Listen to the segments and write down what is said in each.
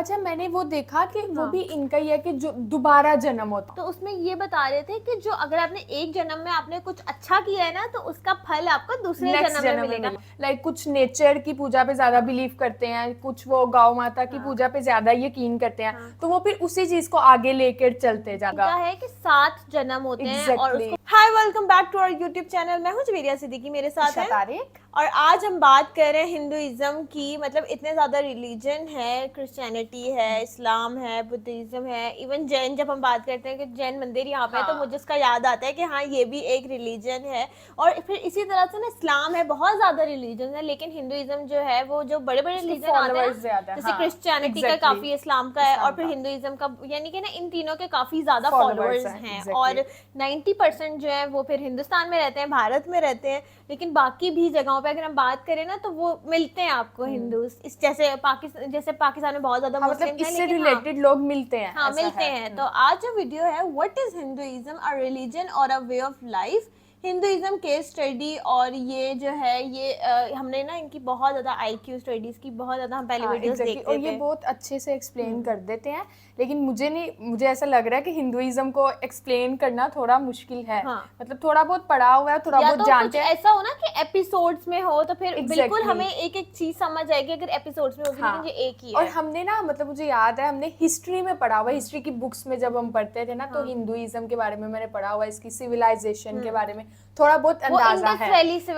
अच्छा, मैंने वो देखा कि वो भी इनका ही है कि जो दोबारा जन्म होता। तो उसमें ये बता रहे थे कि जो अगर आपने एक जन्म में आपने कुछ अच्छा किया है ना, तो उसका फल आपको दूसरे नेक्स्ट जन्म में मिलेगा। लाइक कुछ नेचर की पूजा पे ज्यादा बिलीव करते हैं, कुछ वो गौ माता की पूजा पे ज्यादा यकीन करते हैं, तो वो फिर उसी चीज को आगे लेकर चलते जाएगा। है कि 7 जन्म होते हैं और Exactly. उसको hi welcome back to our YouTube channel. मैं हूं जवेरिया सिद्दीकी, मेरे साथ है तारिक। और आज हम बात कर रहे हैं हिंदुइज्म की। मतलब इतने ज़्यादा रिलीजन है, क्रिश्चियनिटी है, इस्लाम है, बुद्धिज्म है, इवन जैन। जब हम बात करते हैं कि जैन मंदिर यहाँ पे है, तो मुझे उसका याद आता है कि हाँ, ये भी एक रिलीजन है। और फिर इसी तरह से ना इस्लाम है, बहुत ज़्यादा रिलीजन है, लेकिन हिंदुइज्म जो है वो जो बड़े बड़े रिलीजन आते हैं, जैसे क्रिश्चियनिटी का काफ़ी, इस्लाम का है और फिर हिंदुइज्म का, यानी कि ना इन तीनों के काफ़ी ज़्यादा फॉलोअर्स हैं। और 90% जो है वो फिर हिंदुस्तान में रहते हैं, भारत में रहते हैं, लेकिन बाकी भी जगहों पे अगर हम बात करें ना, तो वो मिलते हैं आपको हिंदूज। इस जैसे पाकिस्तान में बहुत ज्यादा मुस्लिम मतलब इससे रिलेटेड लोग मिलते हैं। हाँ, मिलते हैं। तो आज जो वीडियो है, what is Hinduism, a religion और a way of life, Hinduism case study. और ये जो है ये हमने ना इनकी बहुत ज़्यादा IQ स्टडीज़ की बहुत ज़्यादा हम पहले वीडियोस देखते थे, और ये बहुत अच्छे से एक्सप्लेन कर देते हैं। लेकिन मुझे ऐसा लग रहा है कि हिंदुइज्म को एक्सप्लेन करना थोड़ा मुश्किल है। मतलब थोड़ा बहुत पढ़ा हुआ है, थोड़ा बहुत जानते हैं। ऐसा हो ना कि एपिसोड्स में हो तो फिर बिल्कुल हमें एक एक चीज समझ आएगी अगर एपिसोड्स में होगी। लेकिन ये एक ही है। और हमने ना, मतलब मुझे याद है हमने हिस्ट्री में पढ़ा हुआ, हिस्ट्री की बुक्स में जब हम पढ़ते थे ना, तो हिंदुइज्म के बारे में मैंने पढ़ा हुआ, इसकी सिविलाइजेशन के बारे में थोड़ा बहुत अंदाजा है। इंडस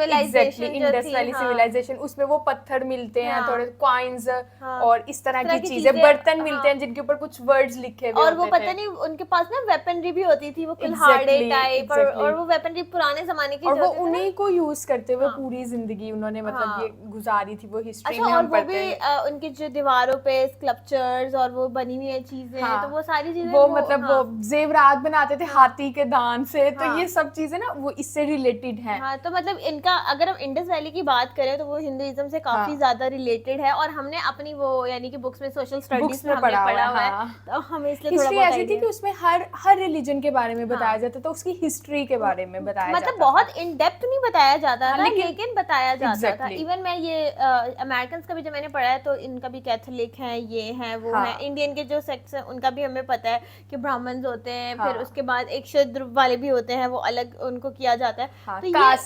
वैली सिविलाइजेशन, उसमें वो पत्थर मिलते हैं, थोड़े कॉइन्स और इस तरह की चीजें, बर्तन मिलते हैं जिनके ऊपर कुछ वर्ड्स लिखे हुए और वो पता नहीं उनके पास ना वेपनरी भी होती थी, वो कुल्हाड़े टाइप, और वो वेपनरी पुराने जमाने की, और वो उन्हीं को यूज करते हुए पूरी जिंदगी उन्होंने मतलब ये गुजारी थी। वो हिस्ट्री में हम पढ़ते हैं। और वो भी उनकी जो दीवारों पे स्कल्पचर्स और वो बनी हुई चीजें हैं, तो वो सारी चीजें वो मतलब वो जेवरात बनाते थे हाथी के दांत से, तो ये सब चीजें ना वो इससे रिलेटेड हैं। हाँ, तो मतलब इनका अगर हम इंडस वैली की बात करें तो वो हिंदुइज्म से काफी ज्यादा रिलेटेड है। और हमने अपनी वो यानी कि बुक्स में, सोशल स्टडीज में हमने पढ़ा हुआ है, तो हमें इसलिए थोड़ा बहुत ऐसी थी कि उसमें हर रिलीजन के बारे में बताया जाता था, उसकी हिस्ट्री के बारे में बताया मतलब बहुत इन डेप्थ नहीं बताया जाता था, लेकिन बताया जाता था। इवन मैं ये अमेरिकन का भी जो मैंने पढ़ा है, तो इनका भी कैथोलिक है, ये है वो है। इंडियन के जो सेक्ट्स हैं उनका भी हमें पता है कि ब्राह्मण्स होते हैं, फिर उसके बाद एक शूद्र वाले भी होते हैं, वो अलग उनको किया जाता है। तो कास्ट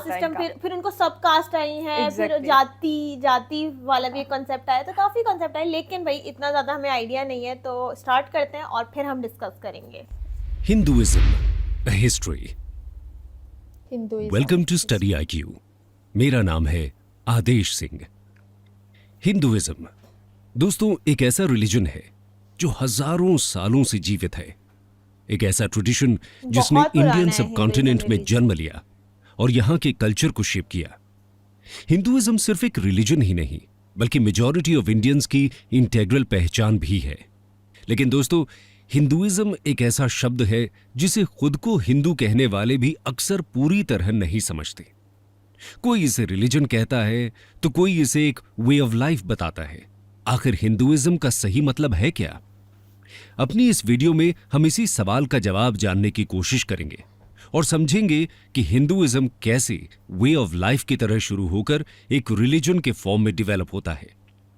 सिस्टम, फिर उनको सब कास्ट आई है, फिर जाति वाला भी कॉन्सेप्ट आया, तो काफी कॉन्सेप्ट आए। लेकिन भाई इतना ज्यादा हमें आइडिया नहीं है, तो स्टार्ट करते हैं और फिर हम डिस्कस करेंगे। Hinduism history. Welcome to Study IQ। मेरा नाम है आदेश सिंह। हिंदुइज्म दोस्तों एक ऐसा रिलीजन है जो हजारों सालों से जीवित है। एक ऐसा ट्रेडिशन जिसने इंडियन सबकॉन्टिनेंट में जन्म लिया और यहाँ के कल्चर को शेप किया। हिंदुइज्म सिर्फ एक रिलीजन ही नहीं, बल्कि मेजॉरिटी ऑफ इंडियंस की इंटेग्रल पहचान भी है। लेकिन दोस्तों, हिंदुइज्म एक ऐसा शब्द है जिसे खुद को हिंदू कहने वाले भी अक्सर पूरी तरह नहीं समझते। कोई इसे रिलीजन कहता है तो कोई इसे एक वे ऑफ लाइफ बताता है। आखिर हिंदुइज्म का सही मतलब है क्या? अपनी इस वीडियो में हम इसी सवाल का जवाब जानने की कोशिश करेंगे और समझेंगे कि हिंदुइज्म कैसे वे ऑफ लाइफ की तरह शुरू होकर एक रिलीजन के फॉर्म में डेवलप होता है।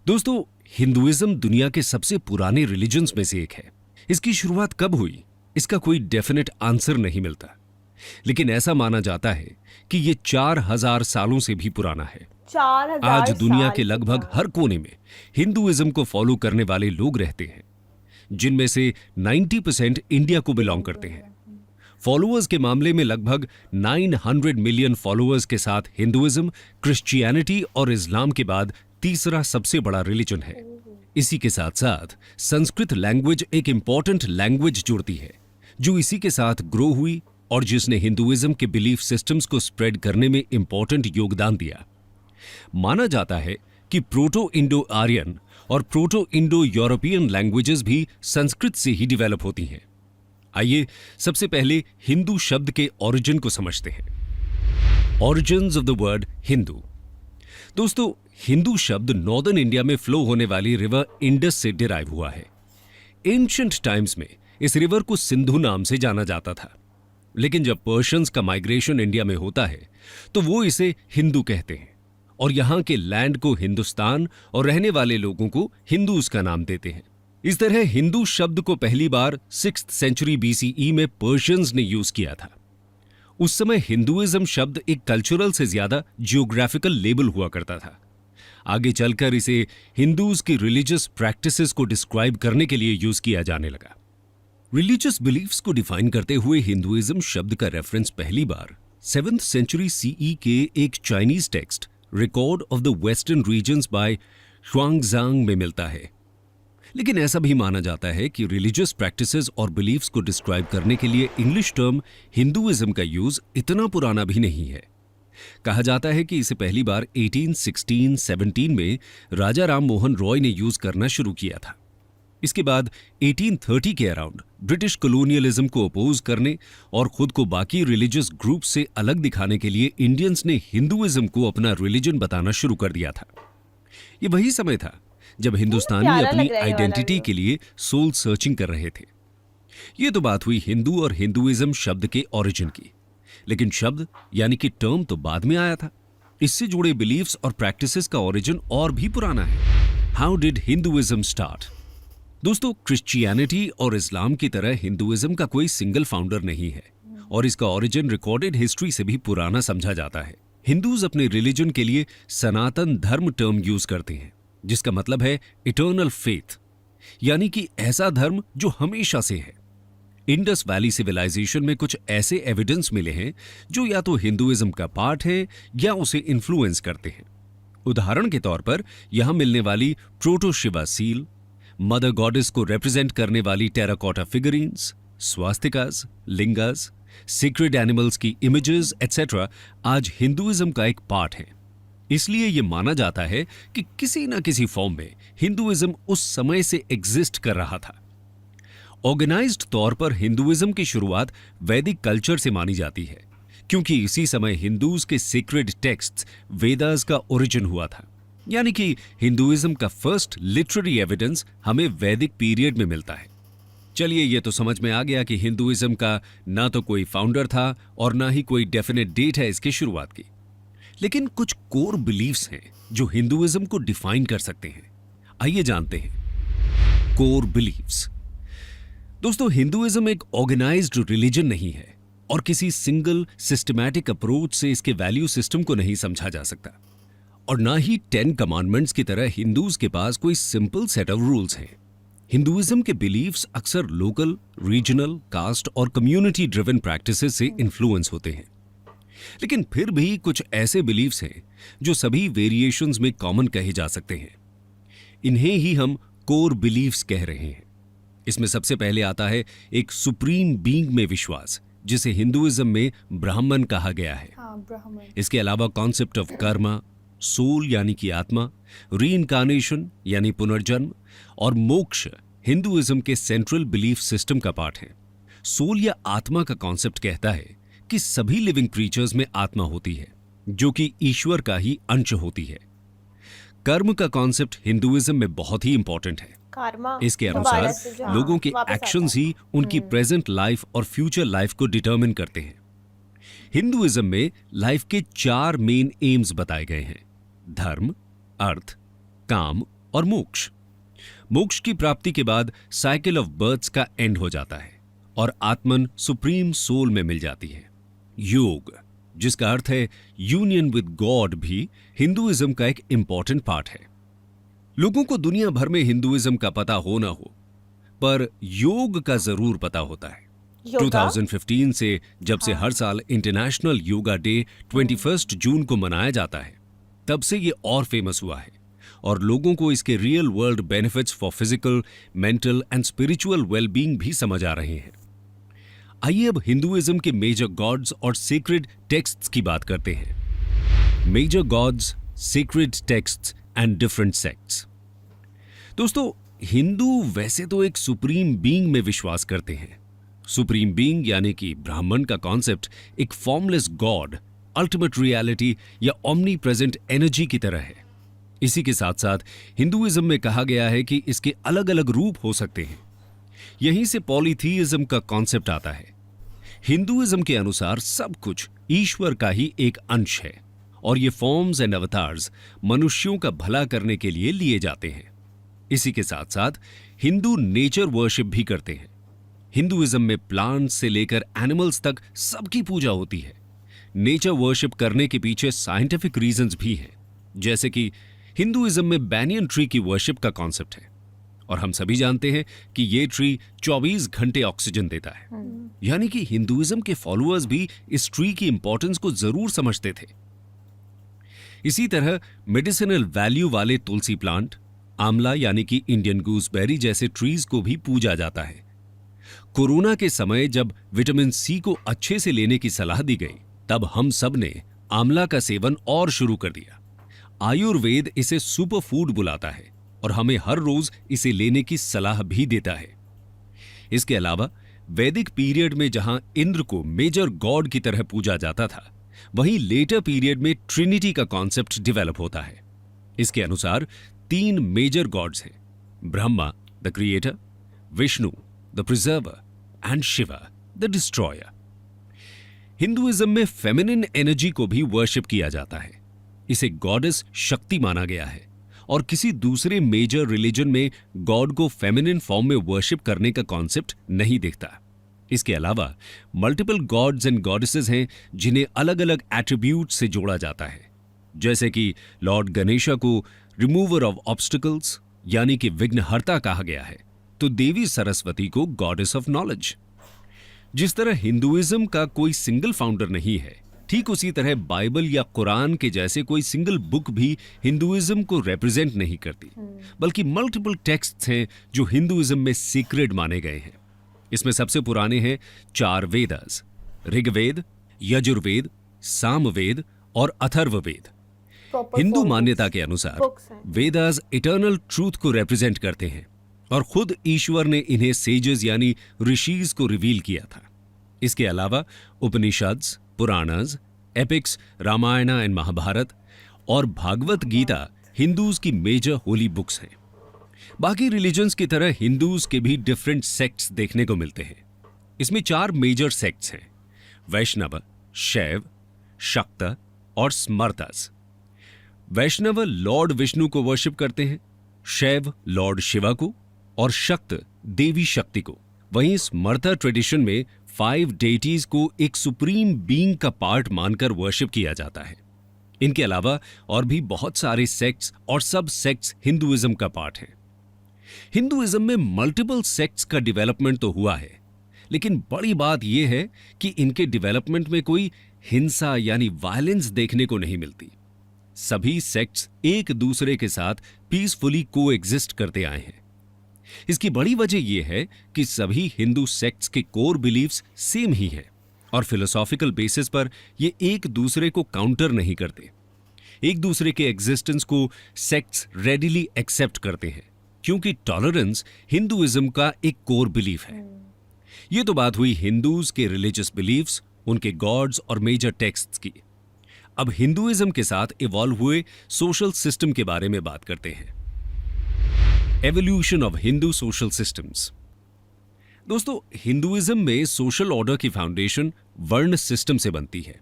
दोस्तों, हिंदुइज्म दुनिया के सबसे पुराने रिलीजन्स में से एक है। इसकी शुरुआत कब हुई, इसका कोई डेफिनेट आंसर नहीं मिलता, लेकिन ऐसा माना जाता है कि ये 4000 सालों से भी पुराना है। आज दुनिया के लगभग हर कोने में हिंदुइज्म को फॉलो करने वाले लोग रहते हैं, जिनमें से 90% इंडिया को बिलोंग करते हैं। फॉलोअर्स के मामले में लगभग 900 मिलियन फॉलोअर्स के साथ हिंदुइज्म क्रिश्चियनिटी और इस्लाम के बाद तीसरा सबसे बड़ा रिलीजन है। इसी के साथ साथ संस्कृत लैंग्वेज एक इंपॉर्टेंट लैंग्वेज जुड़ती है, जो इसी के साथ ग्रो हुई और जिसने हिंदुइज्म के बिलीफ सिस्टम्स को स्प्रेड करने में इंपॉर्टेंट योगदान दिया। माना जाता है कि प्रोटो इंडो आर्यन और प्रोटो इंडो यूरोपियन लैंग्वेजेस भी संस्कृत से ही डेवलप होती हैं। आइए सबसे पहले हिंदू शब्द के ओरिजिन को समझते हैं। Origins of the word Hindu. दोस्तों, हिंदू शब्द नॉर्दर्न इंडिया में फ्लो होने वाली रिवर इंडस से डिराइव हुआ है। एंशिएंट टाइम्स में इस रिवर को सिंधु नाम से जाना जाता था, लेकिन जब पर्शियंस का माइग्रेशन इंडिया में होता है तो वो इसे हिंदू कहते हैं और यहाँ के लैंड को हिंदुस्तान और रहने वाले लोगों को हिंदूज का नाम देते हैं। इस तरह हिंदू शब्द को पहली बार 6th सेंचुरी BCE में पर्शियंस ने यूज किया था। उस समय हिंदुइज्म शब्द एक कल्चरल से ज्यादा जियोग्राफिकल लेबल हुआ करता था। आगे चलकर इसे हिंदूज की रिलीजियस प्रैक्टिसेस को डिस्क्राइब करने के लिए यूज किया जाने लगा। रिलीजियस बिलीफ्स को डिफाइन करते हुए हिंदुइज्म शब्द का रेफरेंस पहली बार 7th सेंचुरी CE के एक Chinese text record of the western regions by Xuanzang में मिलता है। लेकिन ऐसा भी माना जाता है कि रिलीजियस प्रैक्टिसेस और बिलीफ्स को डिस्क्राइब करने के लिए इंग्लिश टर्म हिंदुइज्म का यूज इतना पुराना भी नहीं है। कहा जाता है कि इसे पहली बार 1816-17 में राजा राम मोहन रॉय ने यूज करना शुरू किया था। इसके बाद 1830 के अराउंड ब्रिटिश कॉलोनियलिज्म को अपोज करने और खुद को बाकी रिलीजियस ग्रुप से अलग दिखाने के लिए इंडियंस ने हिंदुइज्म को अपना रिलीजन बताना शुरू कर दिया था। ये वही समय था जब हिंदुस्तानी प्यारा अपनी लग रहा है ये वाला आइडेंटिटी व्यू। के लिए सोल सर्चिंग कर रहे थे। ये तो बात हुई हिंदू और हिंदुइज्म शब्द के ओरिजिन की, लेकिन शब्द यानी कि टर्म तो बाद में आया था। इससे जुड़े बिलीफ्स और प्रैक्टिसेस का ओरिजिन और भी पुराना है। How did Hinduism start? दोस्तों, क्रिश्चियनिटी और इस्लाम की तरह हिंदुइज्म का कोई सिंगल फाउंडर नहीं है और इसका ओरिजिन रिकॉर्डेड हिस्ट्री से भी पुराना समझा जाता है। हिंदूज अपने रिलीजन के लिए सनातन धर्म टर्म यूज करते हैं, जिसका मतलब है इटर्नल फेथ, यानी कि ऐसा धर्म जो हमेशा से है। इंडस वैली सिविलाइजेशन में कुछ ऐसे एविडेंस मिले हैं जो या तो हिंदुइज्म का पार्ट है या उसे इन्फ्लुएंस करते हैं। उदाहरण के तौर पर यहां मिलने वाली proto Shiva seal, mother goddess को रिप्रेजेंट करने वाली टेराकोटा फिगरीन्स, स्वास्तिकास, लिंगास, सीक्रेट एनिमल्स की इमेजेस एटसेट्रा आज हिंदुइज्म का एक पार्ट है। इसलिए यह माना जाता है कि किसी न किसी फॉर्म में हिंदुइज्म उस समय से एग्जिस्ट कर रहा था। ऑर्गेनाइज्ड तौर पर हिंदुइज्म की शुरुआत वैदिक कल्चर से मानी जाती है, क्योंकि इसी समय हिंदूज के सीक्रेट टेक्स्ट्स वेदास का ओरिजिन हुआ था। यानी कि हिंदुइज्म का फर्स्ट लिटरेरी एविडेंस हमें वैदिक पीरियड में मिलता है। चलिए, ये तो समझ में आ गया कि हिंदुइज्म का ना तो कोई फाउंडर था और ना ही कोई डेफिनेट डेट है इसकी शुरुआत की। लेकिन कुछ कोर बिलीफ्स हैं जो हिंदुइज्म को डिफाइन कर सकते हैं। आइए जानते हैं कोर बिलीफ्स। दोस्तों, हिंदुइज्म एक ऑर्गेनाइज्ड रिलीजन नहीं है और किसी सिंगल सिस्टमैटिक अप्रोच से इसके वैल्यू सिस्टम को नहीं समझा जा सकता, और ना ही 10 कमांडमेंट्स की तरह हिंदूज के पास कोई सिंपल सेट ऑफ रूल्स हैं। हिंदुइज्म के बिलीफ्स अक्सर लोकल, रीजनल, कास्ट और कम्युनिटी ड्रिवन प्रैक्टिसेस से इन्फ्लुएंस होते हैं। लेकिन फिर भी कुछ ऐसे बिलीफ्स हैं जो सभी वेरिएशंस में कॉमन कहे जा सकते हैं। इन्हें ही हम कोर बिलीफ्स कह रहे हैं। इसमें सबसे पहले आता है एक सुप्रीम बीइंग में विश्वास, जिसे हिंदुइज्म में ब्राह्मण कहा गया है। हाँ, ब्राह्मण। इसके अलावा कॉन्सेप्ट ऑफ कर्मा, सोल यानी कि आत्मा, रीइंकार्नेशन यानी पुनर्जन्म और मोक्ष हिंदुइज्म के सेंट्रल बिलीफ सिस्टम का पार्ट है। सोल या आत्मा का कॉन्सेप्ट कहता है कि सभी लिविंग क्रीचर्स में आत्मा होती है, जो कि ईश्वर का ही अंश होती है। कर्म का कॉन्सेप्ट हिंदुइज्म में बहुत ही इंपॉर्टेंट है। कार्मा इसके दोबारा अनुसार से जो लोगों के वापस आता एक्शंस है। ही उनकी प्रेजेंट लाइफ और फ्यूचर लाइफ को डिटरमिन करते हैं। हिंदुइज्म में लाइफ के 4 मेन एम्स बताए गए हैं: धर्म, अर्थ, काम और मोक्ष। मोक्ष की प्राप्ति के बाद साइकिल ऑफ बर्थ्स का एंड हो जाता है और आत्मन सुप्रीम सोल में मिल जाती है। योग, जिसका अर्थ है यूनियन विद गॉड, भी हिंदुइज्म का एक इंपॉर्टेंट पार्ट है। लोगों को दुनिया भर में हिंदुइज्म का पता हो ना हो, पर योग का जरूर पता होता है। योगा? 2015 से जब से हर साल इंटरनेशनल योगा डे 21 जून को मनाया जाता है, तब से ये और फेमस हुआ है और लोगों को इसके real world benefits for physical, mental and spiritual wellbeing भी समझ आ रहे हैं। आइए अब हिंदुइज्म के मेजर गॉड्स और सीक्रेट टेक्स्ट्स की बात करते हैं। Major gods, secret texts and different sects. दोस्तों, हिंदू वैसे तो एक सुप्रीम बीइंग में विश्वास करते हैं। सुप्रीम बीइंग यानी कि ब्राह्मण का कॉन्सेप्ट एक फॉर्मलेस गॉड, अल्टीमेट रियलिटी या ओमनी प्रेजेंट एनर्जी की तरह है। इसी के साथ साथ हिंदुइज्म में कहा गया है कि इसके अलग अलग रूप हो सकते हैं। यहीं से पॉलीथीइज्म का कॉन्सेप्ट आता है। हिंदुइज्म के अनुसार सब कुछ ईश्वर का ही एक अंश है और ये फॉर्म्स एंड अवतार्स मनुष्यों का भला करने के लिए लिए जाते हैं। इसी के साथ साथ हिंदू नेचर वर्शिप भी करते हैं। हिंदुइज्म में प्लांट्स से लेकर एनिमल्स तक सबकी पूजा होती है। नेचर वर्शिप करने के पीछे साइंटिफिक रीजंस भी हैं, जैसे कि हिंदुइज्म में बैनियन ट्री की वर्शिप का कॉन्सेप्ट है और हम सभी जानते हैं कि ये ट्री 24 घंटे ऑक्सीजन देता है। यानी कि हिंदुइज्म के फॉलोअर्स भी इस ट्री की इंपॉर्टेंस को जरूर समझते थे। इसी तरह मेडिसिनल वैल्यू वाले तुलसी प्लांट, आंवला यानी कि इंडियन गूसबेरी जैसे ट्रीज को भी पूजा जाता है। कोरोना के समय जब विटामिन सी को अच्छे से लेने की सलाह दी गई, तब हम सब ने आंवला का सेवन और शुरू कर दिया। आयुर्वेद इसे सुपर फूड बुलाता है और हमें हर रोज इसे लेने की सलाह भी देता है। इसके अलावा वैदिक पीरियड में जहां इंद्र को मेजर गॉड की तरह पूजा जाता था, वहीं लेटर पीरियड में ट्रिनिटी का कॉन्सेप्ट डेवलप होता है। इसके अनुसार 3 मेजर गॉड्स हैं, Brahma the creator, Vishnu the preserver and Shiva the destroyer. Hinduism में फेमिनिन एनर्जी को भी वर्शिप किया जाता है। इसे गॉडेस शक्ति माना गया है और किसी दूसरे मेजर रिलीजन में गॉड को फेमिनिन फॉर्म में वर्शिप करने का कॉन्सेप्ट नहीं दिखता। इसके अलावा मल्टीपल गॉड्स एंड गॉडेसेस हैं जिन्हें अलग अलग एट्रीब्यूट से जोड़ा जाता है, जैसे कि लॉर्ड गणेशा को रिमूवर ऑफ ऑब्स्टिकल्स यानी कि विघ्नहर्ता कहा गया है, तो देवी सरस्वती को गॉडेस ऑफ नॉलेज। जिस तरह हिंदुइज्म का कोई सिंगल फाउंडर नहीं है, ठीक उसी तरह बाइबल या कुरान के जैसे कोई सिंगल बुक भी हिंदुइज्म को रिप्रेजेंट नहीं करती, बल्कि मल्टीपल टेक्स्ट्स हैं जो हिंदुइज्म में सीक्रेट माने गए हैं। इसमें सबसे पुराने हैं 4 वेदास, ऋग्वेद, यजुर्वेद, सामवेद और अथर्ववेद। हिंदू मान्यता के अनुसार Books हैं। वेदास इटर्नल ट्रूथ को रिप्रेजेंट करते हैं और खुद ईश्वर ने इन्हें सेजेस यानी ऋषिज को रिवील किया था। इसके अलावा उपनिषद्स, पुराणास, एपिक्स, रामायण एंड महाभारत और भागवत गीता हिंदूज की मेजर होली बुक्स हैं। बाकी रिलीजन्स की तरह हिंदूज के भी डिफरेंट सेक्ट्स देखने को मिलते हैं। इसमें 4 मेजर सेक्ट्स हैं, वैष्णव, शैव, शक्त और स्मर्तस। वैष्णव लॉर्ड विष्णु को वर्शिप करते हैं, शैव लॉर्ड शिवा को और शक्त देवी शक्ति को। वहीं स्मर्ता ट्रेडिशन में 5 डेटीज को एक सुप्रीम बीइंग का पार्ट मानकर वर्शिप किया जाता है। इनके अलावा और भी बहुत सारे सेक्ट्स और सब सेक्ट्स हिंदुइज्म का पार्ट हैं। हिंदुइज्म में मल्टीपल सेक्ट्स का डेवलपमेंट तो हुआ है, लेकिन बड़ी बात यह है कि इनके डेवलपमेंट में कोई हिंसा यानी वायलेंस देखने को नहीं मिलती। सभी सेक्ट्स एक दूसरे के साथ पीसफुली कोएग्जिस्ट करते आए हैं। इसकी बड़ी वजह यह है कि सभी हिंदू सेक्ट्स के कोर बिलीफ्स सेम ही हैं और फिलोसॉफिकल बेसिस पर ये एक दूसरे को काउंटर नहीं करते। एक दूसरे के एग्जिस्टेंस को सेक्ट्स रेडिली एक्सेप्ट करते हैं, क्योंकि टॉलरेंस हिंदुइज्म का एक कोर बिलीफ है। यह तो बात हुई हिंदूज के रिलीजियस बिलीफ्स, उनके गॉड्स और मेजर टेक्स्ट्स की। अब हिंदुइज्म के साथ इवॉल्व हुए सोशल सिस्टम के बारे में बात करते हैं। Evolution of Hindu social systems. दोस्तों, हिंदुइज्म में सोशल ऑर्डर की फाउंडेशन वर्ण सिस्टम से बनती है।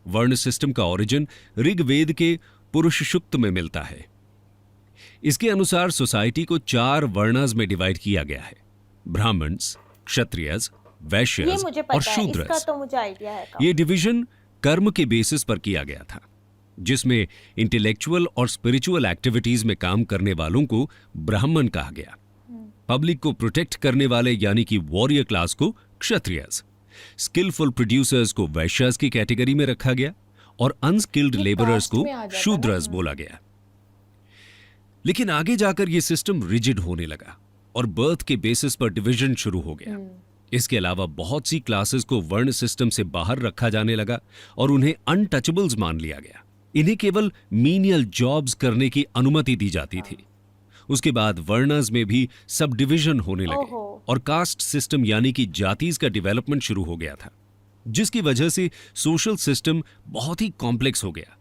वर्ण सिस्टम का ओरिजिन ऋग्वेद के पुरुष सूक्त में मिलता है। इसके अनुसार सोसाइटी को 4 वर्णास में डिवाइड किया गया है, ब्राह्मण्स, क्षत्रियस, ये वैश्यस मुझे और पता है, इसका शूद्रस। तो मुझे आइडिया है। ये डिवीजन कर्म के बेसिस पर किया गया था, जिसमें इंटेलेक्चुअल और स्पिरिचुअल एक्टिविटीज में काम करने वालों को ब्राह्मण कहा गया, पब्लिक को प्रोटेक्ट करने वाले यानी कि वॉरियर क्लास को क्षत्रियस, स्किलफुल प्रोड्यूसर्स को वैश्यस की कैटेगरी में रखा गया और अनस्किल्ड ये लेबरर्स caste को में आ जाता है शूद्रस बोला गया। लेकिन आगे जाकर यह सिस्टम रिजिड होने लगा और बर्थ के बेसिस पर डिवीजन शुरू हो गया। इसके अलावा बहुत सी क्लासेस को वर्ण सिस्टम से बाहर रखा जाने लगा और उन्हें अनटचेबल्स मान लिया गया। इन्हें केवल मीनियल जॉब्स करने की अनुमति दी जाती थी। उसके बाद वर्णस में भी सब डिवीजन होने लगे और कास्ट सिस्टम यानी कि जातीज का डेवलपमेंट शुरू हो गया था, जिसकी वजह से सोशल सिस्टम बहुत ही कॉम्प्लेक्स हो गया।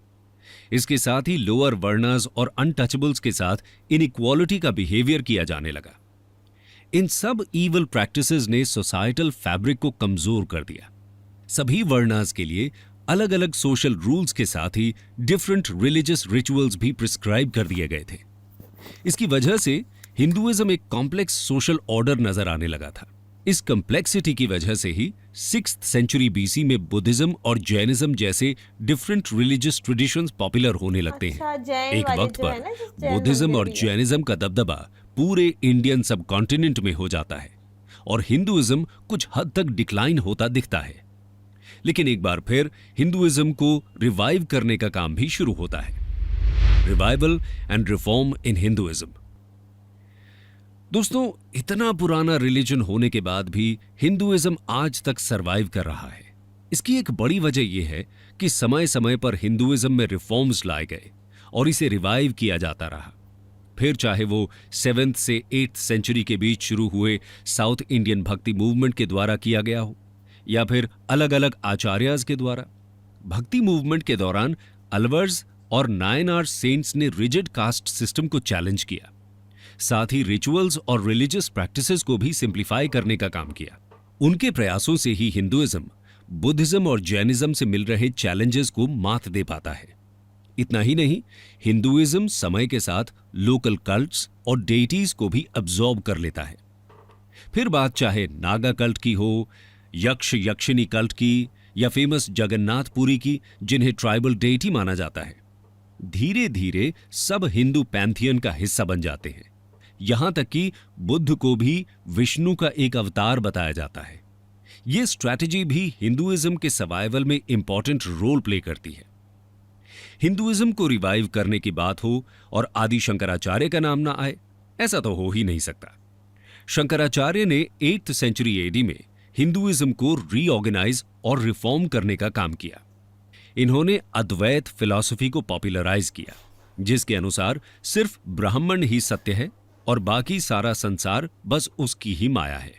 इसके साथ ही लोअर वर्णस और अनटचेबल्स के साथ इनइक्वालिटी का बिहेवियर किया जाने लगा। इन सब ईवल प्रैक्टिसेस ने सोसाइटल फैब्रिक को कमजोर कर दिया। सभी वर्णस के लिए अलग अलग सोशल रूल्स के साथ ही डिफरेंट रिलीजियस रिचुअल्स भी प्रिस्क्राइब कर दिए गए थे। इसकी वजह से हिंदुइज्म एक कॉम्प्लेक्स सोशल ऑर्डर नजर आने लगा था। इस कॉम्प्लेक्सिटी की वजह से ही 6th सेंचुरी बीसी में बुद्धिज्म और जैनिज्म जैसे डिफरेंट रिलीजियस ट्रेडिशंस पॉपुलर होने लगते अच्छा, हैं। जैन एक वाले वक्त जो है ना, पर जिस जैन बुद्धिज्म मंदिर और भी है। जैनिज्म का दबदबा पूरे इंडियन सब कॉन्टिनेंट में हो जाता है और हिंदुइज्म कुछ हद तक डिक्लाइन होता दिखता है। लेकिन एक बार फिर हिंदुइज्म को रिवाइव करने का काम भी शुरू होता है। Revival and reform in Hinduism. दोस्तों, इतना पुराना रिलीजन होने के बाद भी हिंदुइज्म आज तक सरवाइव कर रहा है। इसकी एक बड़ी वजह यह है कि समय समय पर हिंदुइज्म में रिफॉर्म्स लाए गए और इसे रिवाइव किया जाता रहा। फिर चाहे वो 7th से 8th सेंचुरी के बीच शुरू हुए साउथ इंडियन भक्ति मूवमेंट के द्वारा किया गया हो या फिर अलग अलग आचार्याज के द्वारा। भक्ति मूवमेंट के दौरान अलवर्स और नायनार सेंट्स ने रिजिड कास्ट सिस्टम को चैलेंज किया, साथ ही रिचुअल्स और रिलीजियस प्रैक्टिसेस को भी सिंप्लीफाई करने का काम किया। उनके प्रयासों से ही हिंदुइज्म बुद्धिज्म और जैनिज्म से मिल रहे चैलेंजेस को मात दे पाता है। इतना ही नहीं, हिंदुइज्म समय के साथ लोकल कल्ट्स और डेटीज को भी अब्सॉर्ब कर लेता है। फिर बात चाहे नागा कल्ट की हो, यक्ष यक्षिणी कल्ट की या फेमस जगन्नाथपुरी की, जिन्हें ट्राइबल डेटी माना जाता है, धीरे धीरे सब हिंदू पैंथियन का हिस्सा बन जाते हैं। यहां तक कि बुद्ध को भी विष्णु का एक अवतार बताया जाता है। यह स्ट्रैटेजी भी हिंदुइज्म के सर्वाइवल में इंपॉर्टेंट रोल प्ले करती है। हिंदुइज्म को रिवाइव करने की बात हो और आदि शंकराचार्य का नाम ना आए, ऐसा तो हो ही नहीं सकता। शंकराचार्य ने 8th सेंचुरी एडी में हिंदुइज्म को रीऑर्गेनाइज और रिफॉर्म करने का काम किया। इन्होंने अद्वैत फिलॉसफी को पॉपुलराइज किया, जिसके अनुसार सिर्फ ब्राह्मण ही सत्य है और बाकी सारा संसार बस उसकी ही माया है।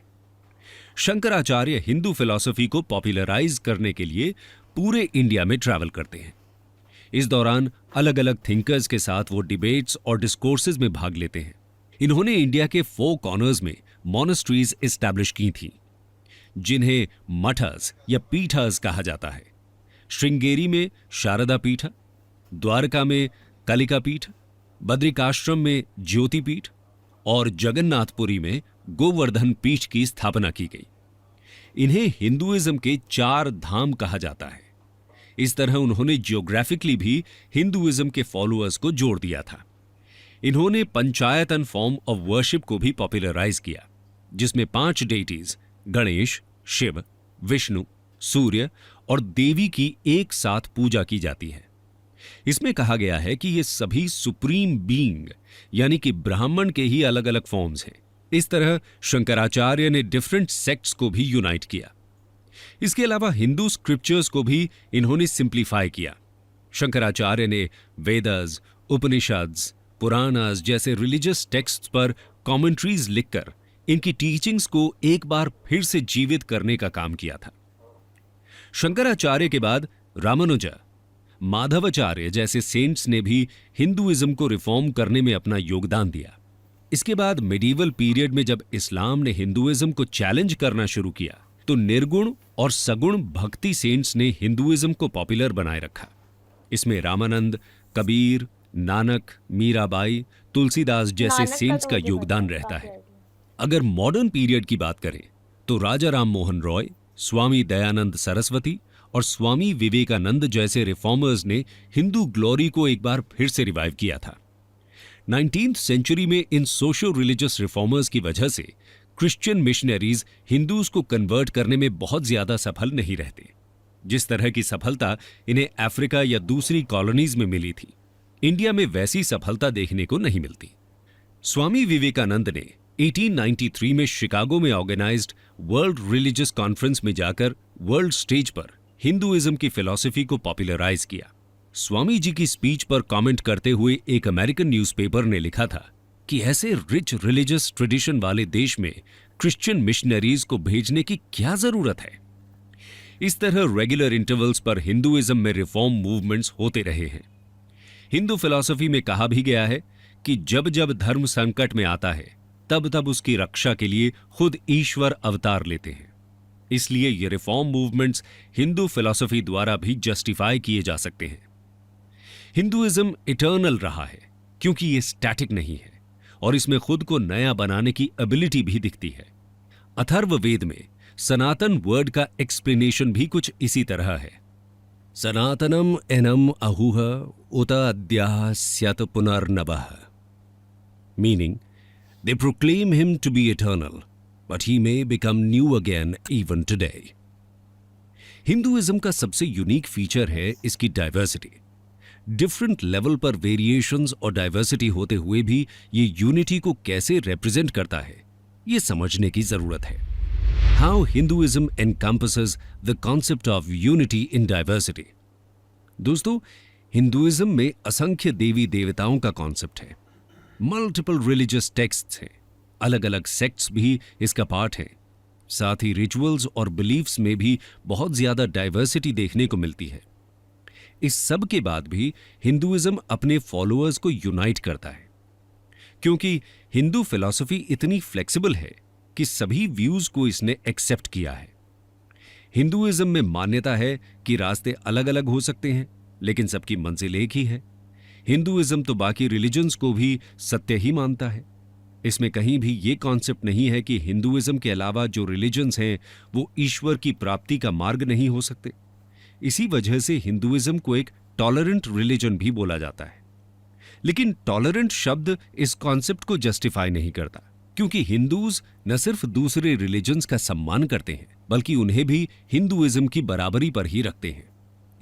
शंकराचार्य हिंदू फिलॉसफी को पॉपुलराइज करने के लिए पूरे इंडिया में ट्रैवल करते हैं। इस दौरान अलग अलग थिंकर्स के साथ वो डिबेट्स और डिस्कोर्सेज में भाग लेते हैं। इन्होंने इंडिया के 4 कॉर्नर्स में मॉनेस्ट्रीज एस्टैब्लिश की थी, जिन्हें मठस या पीठस कहा जाता है। श्रृंगेरी में शारदा पीठ, द्वारका में कलिका पीठ, बद्रिकाश्रम में ज्योति पीठ और जगन्नाथपुरी में गोवर्धन पीठ की स्थापना की गई। इन्हें हिंदुइज्म के 4 धाम कहा जाता है। इस तरह उन्होंने जियोग्राफिकली भी हिंदुइज्म के फॉलोअर्स को जोड़ दिया था। इन्होंने पंचायतन फॉर्म ऑफ वर्शिप को भी पॉपुलराइज किया, जिसमें 5 डेटीज गणेश, शिव, विष्णु, सूर्य और देवी की एक साथ पूजा की जाती है। इसमें कहा गया है कि ये सभी सुप्रीम बीइंग यानी कि ब्राह्मण के ही अलग अलग फॉर्म्स हैं। इस तरह शंकराचार्य ने डिफरेंट सेक्ट्स को भी यूनाइट किया। इसके अलावा हिंदू स्क्रिप्चर्स को भी इन्होंने सिंप्लीफाई किया। शंकराचार्य ने वेदास, उपनिषद्स, पुराणास जैसे रिलीजियस टेक्स्ट्स पर कमेंट्रीज लिखकर इनकी टीचिंग्स को एक बार फिर से जीवित करने का काम किया था। शंकराचार्य के बाद रामानुजा, माधवाचार्य जैसे सेंट्स ने भी हिंदुइज्म को रिफॉर्म करने में अपना योगदान दिया। इसके बाद मिडीवल पीरियड में जब इस्लाम ने हिंदुइज्म को चैलेंज करना शुरू किया, तो निर्गुण और सगुण भक्ति सेंट्स ने हिंदुइज्म को पॉपुलर बनाए रखा। इसमें रामानंद, कबीर, नानक, मीराबाई, तुलसीदास जैसे नानक का सेंट्स तो का मुझे योगदान पता है, रहता काफी है। idea। अगर मॉडर्न पीरियड की बात करें तो राजा राम मोहन रॉय, स्वामी दयानंद सरस्वती और स्वामी विवेकानंद जैसे रिफॉर्मर्स ने हिंदू ग्लोरी को एक बार फिर से रिवाइव किया था। 19th सेंचुरी में इन सोशो रिलीजियस रिफॉर्मर्स की वजह से क्रिश्चियन मिशनरीज हिंदूज को कन्वर्ट करने में बहुत ज्यादा सफल नहीं रहते। जिस तरह की सफलता इन्हें अफ्रीका या दूसरी कॉलोनीज में मिली थी, इंडिया में वैसी सफलता देखने को नहीं मिलती। स्वामी विवेकानंद ने 1893 में शिकागो में ऑर्गेनाइज्ड वर्ल्ड रिलीजियस कॉन्फ्रेंस में जाकर वर्ल्ड स्टेज पर हिंदुइज्म की फिलॉसफी को पॉपुलराइज किया। स्वामी जी की स्पीच पर कमेंट करते हुए एक अमेरिकन न्यूज़पेपर ने लिखा था कि ऐसे रिच रिलीजियस ट्रेडिशन वाले देश में क्रिश्चियन मिशनरीज को भेजने की क्या जरूरत है। इस तरह रेगुलर इंटरवल्स पर हिंदुइज्म में रिफॉर्म मूवमेंट्स होते रहे हैं। हिंदू फिलॉसफी में कहा भी गया है कि जब जब धर्म संकट में आता है, तब तब उसकी रक्षा के लिए खुद ईश्वर अवतार लेते हैं। इसलिए ये रिफॉर्म मूवमेंट्स हिंदू फिलॉसफी द्वारा भी जस्टिफाई किए जा सकते हैं। हिंदुइज्म इटर्नल रहा है क्योंकि ये स्टैटिक नहीं है और इसमें खुद को नया बनाने की एबिलिटी भी दिखती है। अथर्ववेद में सनातन वर्ड का एक्सप्लेनेशन भी कुछ इसी तरह है। सनातनम एनम अहुह उत अद्याः स्यत पुनर्नवः, meaning they proclaim him to be eternal but he may become new again even today. Hinduism का सबसे यूनिक फीचर है इसकी डाइवर्सिटी। डिफरेंट लेवल पर वेरिएशंस और डाइवर्सिटी होते हुए भी ये यूनिटी को कैसे रिप्रेजेंट करता है, ये समझने की जरूरत है। How Hinduism encompasses the concept of unity in diversity. दोस्तों, हिंदुइज्म में असंख्य देवी देवताओं का कॉन्सेप्ट है, मल्टीपल रिलीजियस टेक्स्ट्स हैं, अलग अलग सेक्ट्स भी इसका पार्ट हैं। साथ ही रिचुअल्स और बिलीफ्स में भी बहुत ज्यादा डाइवर्सिटी देखने को मिलती है। इस सब के बाद भी हिंदुइज्म अपने फॉलोअर्स को यूनाइट करता है क्योंकि हिंदू फिलॉसफी इतनी फ्लेक्सिबल है कि सभी व्यूज को इसने एक्सेप्ट किया है। हिंदुइज्म में मान्यता है कि रास्ते अलग अलग हो सकते हैं लेकिन सबकी मंजिल एक ही है। हिंदुइज्म तो बाकी रिलीजन्स को भी सत्य ही मानता है। इसमें कहीं भी ये कॉन्सेप्ट नहीं है कि हिंदुइज्म के अलावा जो रिलीजन्स हैं वो ईश्वर की प्राप्ति का मार्ग नहीं हो सकते। इसी वजह से हिंदुइज्म को एक टॉलरेंट रिलीजन भी बोला जाता है। लेकिन टॉलरेंट शब्द इस कॉन्सेप्ट को जस्टिफाई नहीं करता क्योंकि हिंदूज न सिर्फ दूसरे रिलीजन्स का सम्मान करते हैं बल्कि उन्हें भी हिंदुइज्म की बराबरी पर ही रखते हैं।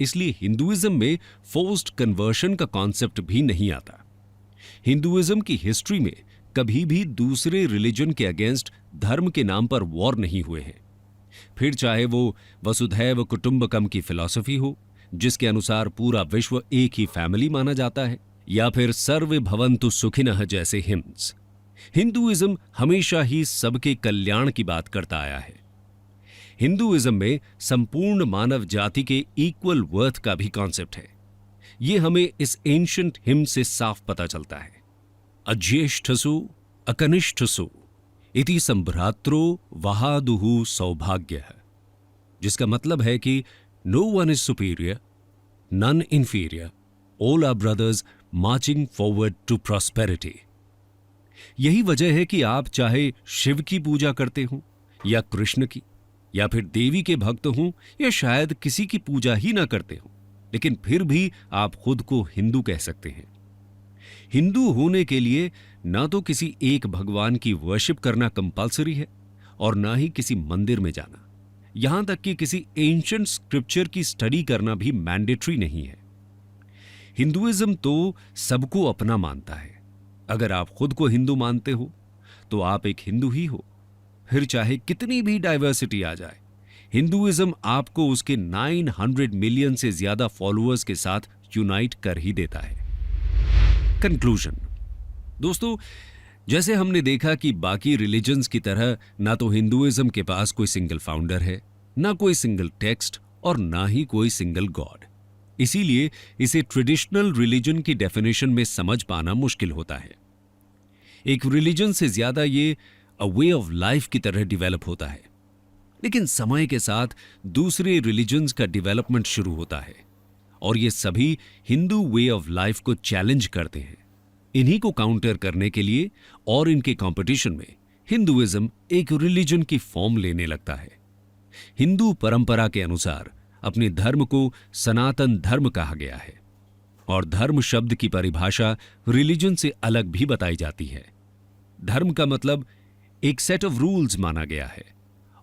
इसलिए हिंदुइज्म में फोर्स्ड कन्वर्शन का कॉन्सेप्ट भी नहीं आता। हिंदुइज्म की हिस्ट्री में कभी भी दूसरे रिलीजन के अगेंस्ट धर्म के नाम पर वॉर नहीं हुए हैं। फिर चाहे वो वसुधैव कुटुंबकम की फिलॉसफी हो जिसके अनुसार पूरा विश्व एक ही फैमिली माना जाता है, या फिर सर्वे भवन्तु सुखिनः जैसे हिम्स। हिंदुइज्म हमेशा ही सबके कल्याण की बात करता आया है। हिंदुइज्म में संपूर्ण मानव जाति के इक्वल वर्थ का भी कॉन्सेप्ट है। ये हमें इस एंशिएंट हिम से साफ पता चलता है। अज्येष्ठसु अकनिष्ठसु इति संभ्रात्रो वहादुहु सौभाग्य, जिसका मतलब है कि no one is superior, none inferior, all are brothers marching forward to prosperity. यही वजह है कि आप चाहे शिव की पूजा करते हो या कृष्ण की, या फिर देवी के भक्त हो, या शायद किसी की पूजा ही ना करते हो, लेकिन फिर भी आप खुद को हिंदू कह सकते हैं। हिंदू होने के लिए ना तो किसी एक भगवान की वर्शिप करना कंपलसरी है और ना ही किसी मंदिर में जाना, यहां तक कि किसी एंशिएंट स्क्रिप्चर की स्टडी करना भी मैंडेटरी नहीं है। हिंदुइज्म तो सबको अपना मानता है। अगर आप खुद को हिंदू मानते हो तो आप एक हिंदू ही हो, फिर चाहे कितनी भी डाइवर्सिटी आ जाए, हिंदुइज्म आपको उसके 900 मिलियन से ज्यादा फॉलोअर्स के साथ यूनाइट कर ही देता है। कंक्लूजन। दोस्तों, जैसे हमने देखा कि बाकी रिलीजन्स की तरह ना तो हिंदुइज्म के पास कोई सिंगल फाउंडर है, ना कोई सिंगल टेक्स्ट और ना ही कोई सिंगल गॉड। इसीलिए इसे ट्रेडिशनल रिलीजन की डेफिनेशन में समझ पाना मुश्किल होता है। एक रिलीजन से ज्यादा ये अ वे ऑफ लाइफ की तरह डेवलप होता है। लेकिन समय के साथ दूसरे रिलीजन्स का डेवलपमेंट शुरू होता है और ये सभी हिंदू वे ऑफ लाइफ को चैलेंज करते हैं। इन्हीं को काउंटर करने के लिए और इनके कंपटीशन में हिंदुइज्म एक रिलीजन की फॉर्म लेने लगता है। हिंदू परंपरा के अनुसार अपने धर्म को सनातन धर्म कहा गया है और धर्म शब्द की परिभाषा रिलीजन से अलग भी बताई जाती है। धर्म का मतलब एक सेट ऑफ रूल्स माना गया है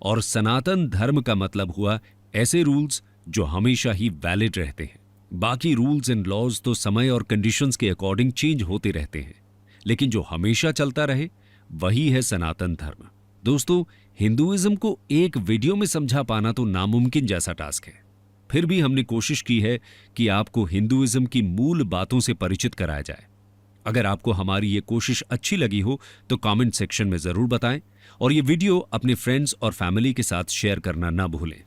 और सनातन धर्म का मतलब हुआ ऐसे रूल्स जो हमेशा ही वैलिड रहते हैं। बाकी रूल्स एंड लॉज तो समय और कंडीशंस के अकॉर्डिंग चेंज होते रहते हैं, लेकिन जो हमेशा चलता रहे वही है सनातन धर्म। दोस्तों, हिंदुइज्म को एक वीडियो में समझा पाना तो नामुमकिन जैसा टास्क है। फिर भी हमने कोशिश की है कि आपको हिंदुइज्म की मूल बातों से परिचित कराया जाए। अगर आपको हमारी ये कोशिश अच्छी लगी हो तो कमेंट सेक्शन में जरूर बताएं और ये वीडियो अपने फ्रेंड्स और फैमिली के साथ शेयर करना ना भूलें।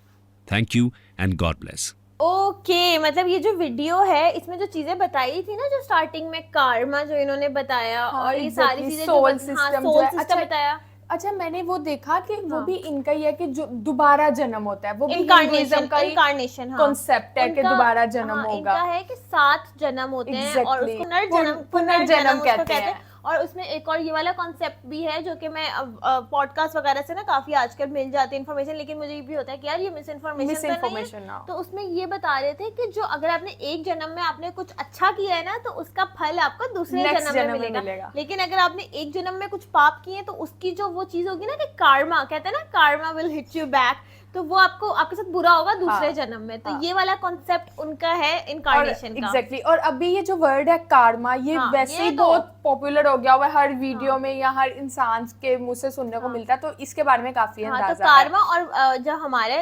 Thank you and God bless. Okay, मतलब ये जो वीडियो है इसमें जो चीजें बताई थी ना, जो स्टार्टिंग में कार्मा जो इन्होंने बताया, हाँ, और ये exactly, सारी चीजें soul जो system सोल जो है, सिस्टम अच्छा, बताया। अच्छा, मैंने वो देखा कि वो हाँ। भी इनका ही है कि जो दोबारा जन्म होता है, वो भी इनकारनेशन, हिंदुइज्म का ही इनकारनेशन, हाँ, कॉन्सेप्ट है कि उनका- दोबारा जन्म हाँ, होगा। इनका है कि 7 जन्म होते हैं और Exactly. उसको पुनर्जन्म पुनर्जन्म उसको कहते हैं। और उसमें एक और ये वाला कॉन्सेप्ट भी है जो कि मैं पॉडकास्ट वगैरह से ना काफी आजकल मिल जाती है इन्फॉर्मेशन, लेकिन मुझे ये भी होता है कि यार ये मिस इन्फॉर्मेशन ना। तो उसमें ये बता रहे थे कि जो अगर आपने एक जन्म में आपने कुछ अच्छा किया है ना तो उसका फल आपको दूसरे Next जन्म में जन्म में मिलेगा। मिलेगा। लेकिन अगर आपने एक जन्म में कुछ पाप किए तो उसकी जो वो चीज होगी ना कि कार्मा कहते हैं ना, Karma will hit you back, तो वो आपको आपके साथ बुरा होगा दूसरे हाँ, जन्म में। तो हाँ। ये वाला कॉन्सेप्ट उनका है इनकारनेशन का। एग्जैक्टली और अभी ये जो वर्ड है कार्मा, ये हाँ, वैसे ये ही तो- बहुत पॉपुलर हो गया हुआ है, हर वीडियो हाँ। में या हर इंसान के मुंह से सुनने को हाँ। मिलता है, तो इसके बारे में काफी हाँ, तो अंदाजा है। कार्मा और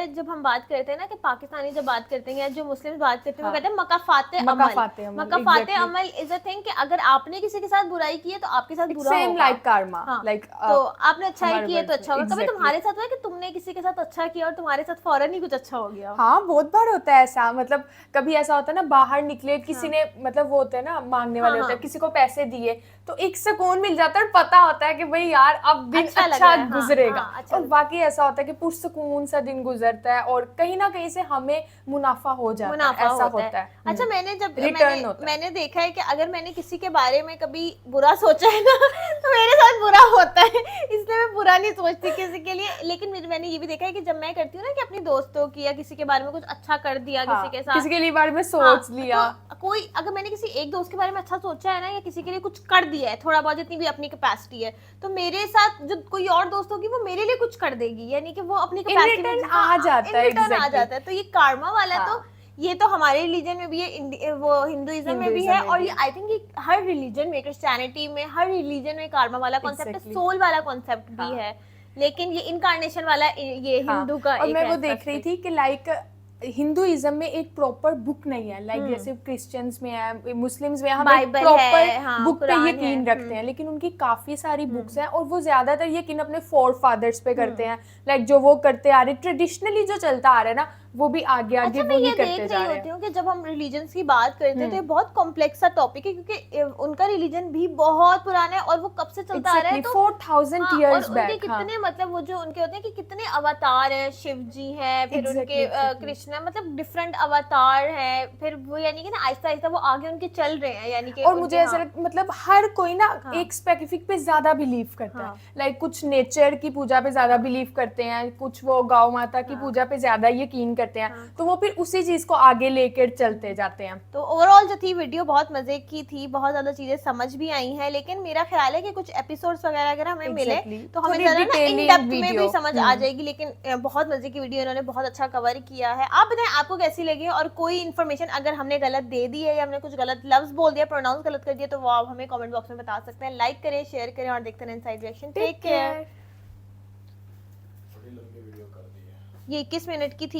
जब हम बात करते हैं ना कि पाकिस्तानी जब बात करते हैं या जो मुस्लिम बात करते हैं वो हाँ। कहते हैं मकाफाते मकाफाते अमल, मकाफाते exactly. Amal is a thing कि अगर आपने किसी के साथ बुराई की है तो आपके साथ बुरा सेम होगा। लाइक कार्मा, हाँ, लाइक तो आपने अच्छाई हमारे की है तो words अच्छा में, होगा। कभी exactly. तुम्हारे साथ हुआ है कि तुमने किसी के साथ अच्छा किया और तुम्हारे साथ फौरन ही कुछ अच्छा हो गया? हाँ, बहुत बार होता है ऐसा, मतलब कभी ऐसा होता है ना, बाहर निकले किसी हाँ। ने, मतलब वो होते हैं ना मांगने वाले हाँ, होते हैं, हाँ। किसी को पैसे दिए तो एक सुकून मिल जाता है और पता होता है कि भाई यार अब दिन अच्छा लग अच्छा रहा है, हाँ, गुजरेगा। हाँ, अच्छा और लग- बाकी ऐसा होता है कि पुरसुकून सा दिन गुजरता है और कहीं ना कहीं से हमें मुनाफा हो जाता है, मुनाफा ऐसा होता है। अच्छा, Return होता है। मैंने देखा है कि अगर मैंने किसी के बारे में कभी बुरा सोचा है ना तो मेरे साथ बुरा होता है, इसलिए मैं बुरा नहीं सोचती किसी के लिए। लेकिन मैंने ये भी देखा है कि जब मैं करती हूँ ना कि अपने दोस्तों की या किसी के बारे में कुछ अच्छा कर दिया हाँ, किसी के साथ, किसी के लिए बारे में सोच हाँ, लिया, तो कोई अगर मैंने किसी एक दोस्त के बारे में अच्छा सोचा है ना या किसी के लिए कुछ कर दिया है थोड़ा बहुत, जितनी भी अपनी कैपेसिटी है, तो मेरे साथ जो कोई और दोस्त होगी वो मेरे लिए कुछ कर देगी, यानी कि वो अपनी कैपेसिटी में return आ जाता है, आ exactly. जाता है। तो ये कार्मा वाला हाँ। तो ये तो हमारे रिलीजन में भी है, वो हिंदुइज्म में भी हिंदुइज्म है, में और भी ये आई थिंक ये हर रिलीजन में, क्रिश्चियनिटी में, हर रिलीजन में कार्मा वाला कॉन्सेप्ट है, Exactly. सोल वाला कॉन्सेप्ट भी हाँ। है। लेकिन ये इनकारनेशन वाला ये हाँ, हिंदू का और एक मैं वो है देख रही aspect। थी कि लाइक हिंदुइज्म में एक प्रॉपर बुक नहीं है, लाइक हम्म। जैसे क्रिश्चियंस में है, मुस्लिम्स में है, हम बाइबल प्रॉपर है, हाँ, बुक पे कुरान यकीन है, रखते हैं, लेकिन उनकी काफी सारी बुक्स हैं और वो ज्यादातर यकीन अपने फोर फादर्स पे करते हैं, लाइक जो वो करते आ रहे, ट्रेडिशनली जो चलता आ रहा है ना, वो भी आगे आगे अच्छा, मैं वही ये करते देख जा रही रहे होती हैं। हूँ कि जब हम रिलीजन्स की बात करते हैं तो ये बहुत कॉम्प्लेक्स सा टॉपिक है, क्योंकि उनका रिलीजन भी बहुत पुराना है और वो कब से चलता आ रहा है, Exactly, तो 4000 हाँ, years और उनके back, हाँ। कितने मतलब वो जो उनके होते हैं कि कितने अवतार हैं, शिव जी हैं, फिर Exactly, उनके exactly. कृष्ण, मतलब डिफरेंट अवतार हैं, फिर वो यानी कि ना आहिस्ता आहिस्ता वो आगे उनके चल रहे हैं, यानी कि और उनके- मुझे ऐसा हाँ, मतलब हर कोई ना हाँ। एक स्पेसिफिक पे ज्यादा बिलीव करता हाँ। है, लाइक कुछ नेचर की पूजा पे ज्यादा बिलीव करते हैं, कुछ वो गौ माता की हाँ। पूजा पे ज्यादा यकीन करते हैं, हाँ। तो वो फिर उसी चीज को आगे लेकर चलते जाते हैं। तो ओवरऑल जो थी वीडियो बहुत मजे की थी, बहुत ज्यादा चीजें समझ भी आई हैं, लेकिन मेरा ख्याल है कि कुछ एपिसोड्स वगैरह अगर हमें मिले Exactly. तो हमें थोड़ी जरा ना इन detailing डेप्थ में भी video. समझ आ जाएगी। लेकिन बहुत मजे की वीडियो, इन्होंने बहुत अच्छा कवर किया है। आप बताएं आपको कैसी लगी, और कोई इन्फॉर्मेशन अगर हमने गलत दे दी है या हमने कुछ गलत लफ्ज बोल दिया, प्रोनाउंस गलत कर दिया, तो वो आप हमें कमेंट बॉक्स में बता सकते हैं। लाइक करें, शेयर करें और देखते रहें इनसाइड रिएक्शन। Take care. ये 21 मिनट की थी।